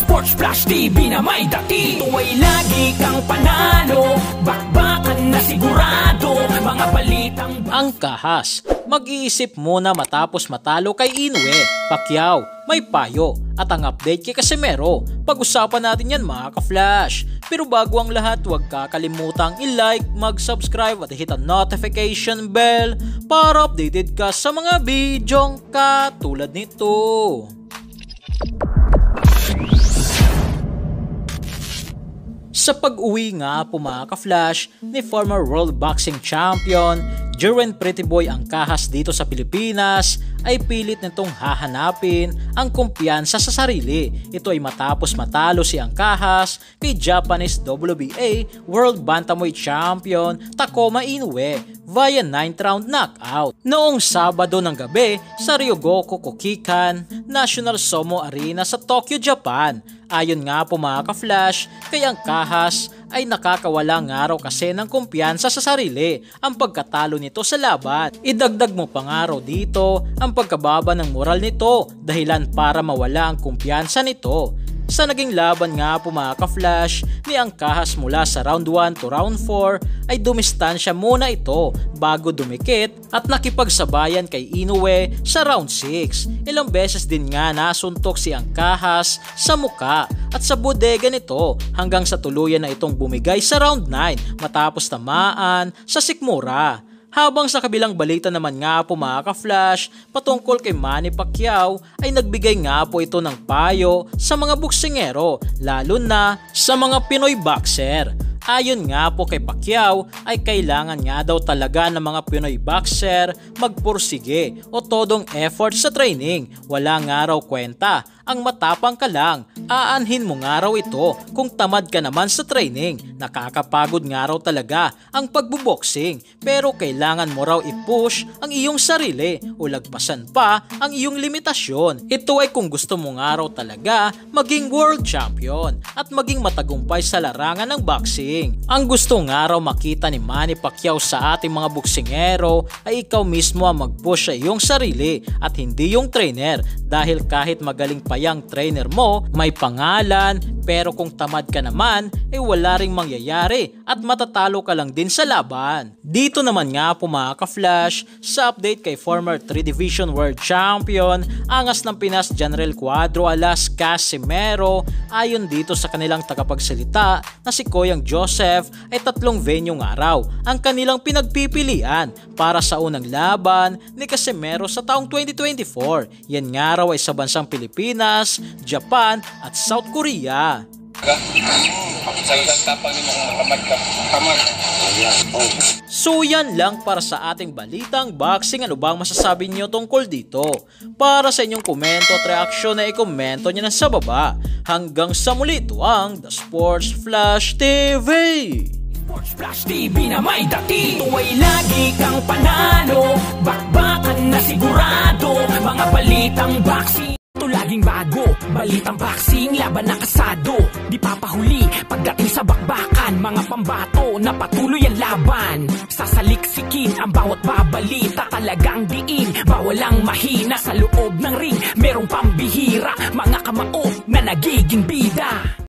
Sports Flash TV na may dati. Ito ay lagi kang panalo, bakbakan na sigurado, mga balitang... Ang Kahas, mag-iisip muna matapos matalo kay Inoue, Pacquiao, may payo at ang update kay Casimero. Pag-usapan natin yan mga ka-flash. Pero bago ang lahat, huwag kakalimutang i-like, mag-subscribe at hit ang notification bell para updated ka sa mga bidyong katulad nito. Sa pag-uwi nga po mga ka-flash ni former World Boxing Champion Jerwin Pretty Boy ang Kahas dito sa Pilipinas, ay pilit nitong hahanapin ang kumpiyansa sa sarili. Ito ay matapos matalo si ang Kahas kay Japanese WBA World Bantamweight Champion Takuma Inoue via 9th round knockout noong Sabado ng gabi sa Ryogoku Kokikan National Sumo Arena sa Tokyo, Japan. Ayon nga po mga ka-flash, kay ang Kahas ay nakakawalang araw kasi ng kumpiyansa sa sarili ang pagkatalo nito sa laban. Idagdag mo pang araw dito ang pagkababa ng moral nito dahilan para mawala ang kumpiyansa nito. Sa naging laban nga po mga ka-flash ni ang Kahas mula sa round 1 to round 4 ay dumistansya muna ito bago dumikit at nakipagsabayan kay Inoue sa round 6. Ilang beses din nga nasuntok si ang Kahas sa muka at sa bodega nito hanggang sa tuluyan na itong bumigay sa round 9 matapos tamaan sa sikmura. Habang sa kabilang balita naman nga po mga ka-flash, patungkol kay Manny Pacquiao ay nagbigay nga po ito ng payo sa mga boksingero lalo na sa mga Pinoy boxer. Ayon nga po kay Pacquiao ay kailangan nga daw talaga ng mga Pinoy boxer magpursige o todong effort sa training. Wala nga raw kwenta ang matapang ka lang. Aanhin mo nga raw ito kung tamad ka naman sa training. Nakakapagod nga raw talaga ang pagbuboxing pero kailangan mo raw i-push ang iyong sarili o lagpasan pa ang iyong limitasyon. Ito ay kung gusto mo nga raw talaga maging world champion at maging matagumpay sa larangan ng boxing. Ang gusto nga raw makita ni Manny Pacquiao sa ating mga boksingero ay ikaw mismo ang mag-push sa iyong sarili at hindi yung trainer, dahil kahit magaling pa yung trainer mo, may pangalan, pero kung tamad ka naman, wala ring mangyayari at matatalo ka lang din sa laban. Dito naman nga po mga ka-flash, sa update kay former 3 Division World Champion, angas ng Pinas General Cuadro alas Casimero, ayon dito sa kanilang tagapagsalita na si Koyang Joseph ay 3 venue nga raw ang kanilang pinagpipilian para sa unang laban ni Casimero sa taong 2024. Yan nga raw ay sa bansang Pilipinas, Japan at South Korea. So yan lang para sa ating balitang boxing. Ano bang masasabi niyo tungkol dito? Para sa inyong komento at reaksyon na i-komento niyo na sa baba. Hanggang sa muli, ito ang The Sports Flash TV. Sports Flash TV na may dati. Ito ay lagi kang panalo, bakbakan na sigurado, mga balitang boxing. Ito laging bago, balitang boxing, laban na kasado. Di papahuli pagdating sa bakbakan, mga pambato na patuloy ang laban. Sasaliksikin ang bawat babalita, talagang diin, bawal ang mahina. Sa loob ng ring, merong pambihira, mga kamao na nagiging bida.